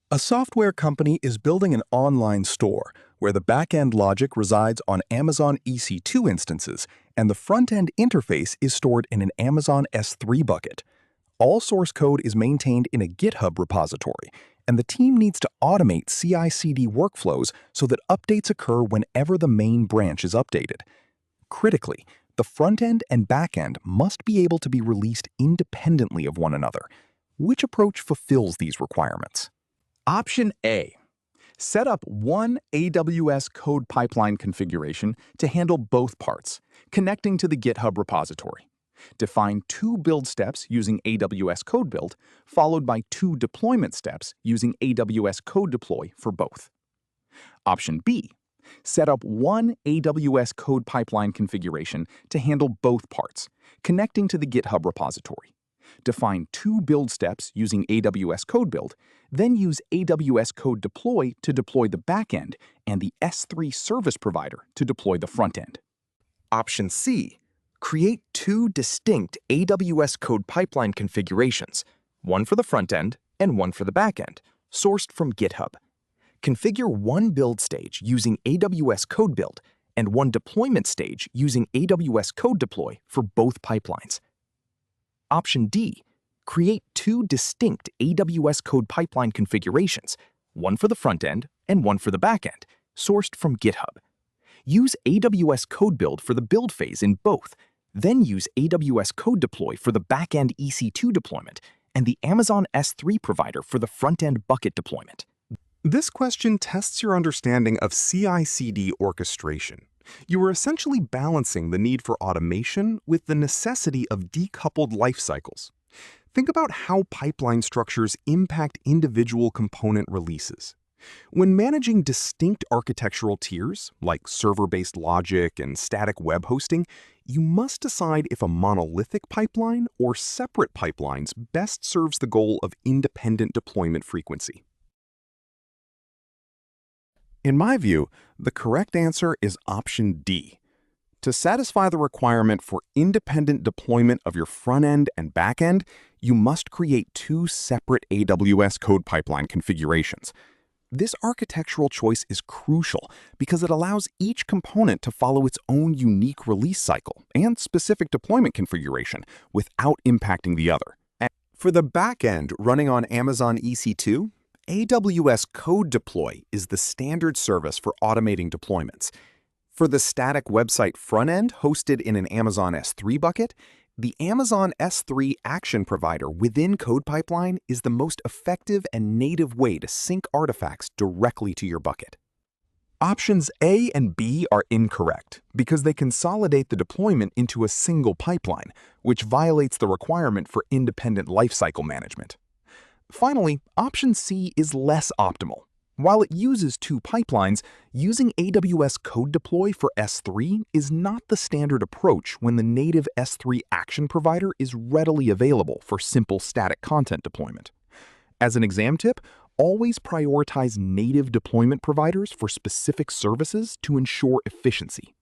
A software company is building an online store where the back-end logic resides on Amazon EC2 instances and the front-end interface is stored in an Amazon S3 bucket. All source code is maintained in a GitHub repository, and the team needs to automate CI/CD workflows so that updates occur whenever the main branch is updated. Critically, the front-end and back-end must be able to be released independently of one another. Which approach fulfills these requirements? Option A. Set up one AWS code pipeline configuration to handle both parts, connecting to the GitHub repository. Define two build steps using AWS Code Build, followed by two deployment steps using AWS Code Deploy for both. Option B. Set up one AWS code pipeline configuration to handle both parts, connecting to the GitHub repository. Define two build steps using AWS Code Build, then use AWS Code Deploy to deploy the backend and the S3 service provider to deploy the frontend. Option C. Create two distinct AWS code pipeline configurations, one for the frontend and one for the backend, sourced from GitHub. Configure one build stage using AWS Code Build and one deployment stage using AWS Code Deploy for both pipelines. Option D. Create two distinct AWS code pipeline configurations, one for the frontend and one for the backend, sourced from GitHub. Use AWS Code Build for the build phase in both, then use AWS Code Deploy for the backend EC2 deployment and the Amazon S3 provider for the frontend bucket deployment. This question tests your understanding of CI/CD orchestration. You are essentially balancing the need for automation with the necessity of decoupled life cycles. Think about how pipeline structures impact individual component releases. When managing distinct architectural tiers, like server-based logic and static web hosting, you must decide if a monolithic pipeline or separate pipelines best serves the goal of independent deployment frequency. In my view, the correct answer is option D. To satisfy the requirement for independent deployment of your front-end and back-end, you must create two separate AWS code pipeline configurations. This architectural choice is crucial because it allows each component to follow its own unique release cycle and specific deployment configuration without impacting the other. For the back-end running on Amazon EC2, AWS Code Deploy is the standard service for automating deployments. For the static website front-end hosted in an Amazon S3 bucket, the Amazon S3 action provider within Code Pipeline is the most effective and native way to sync artifacts directly to your bucket. Options A and B are incorrect because they consolidate the deployment into a single pipeline, which violates the requirement for independent lifecycle management. Finally, option C is less optimal. While it uses two pipelines, using AWS Code Deploy for S3 is not the standard approach when the native S3 action provider is readily available for simple static content deployment. As an exam tip, always prioritize native deployment providers for specific services to ensure efficiency.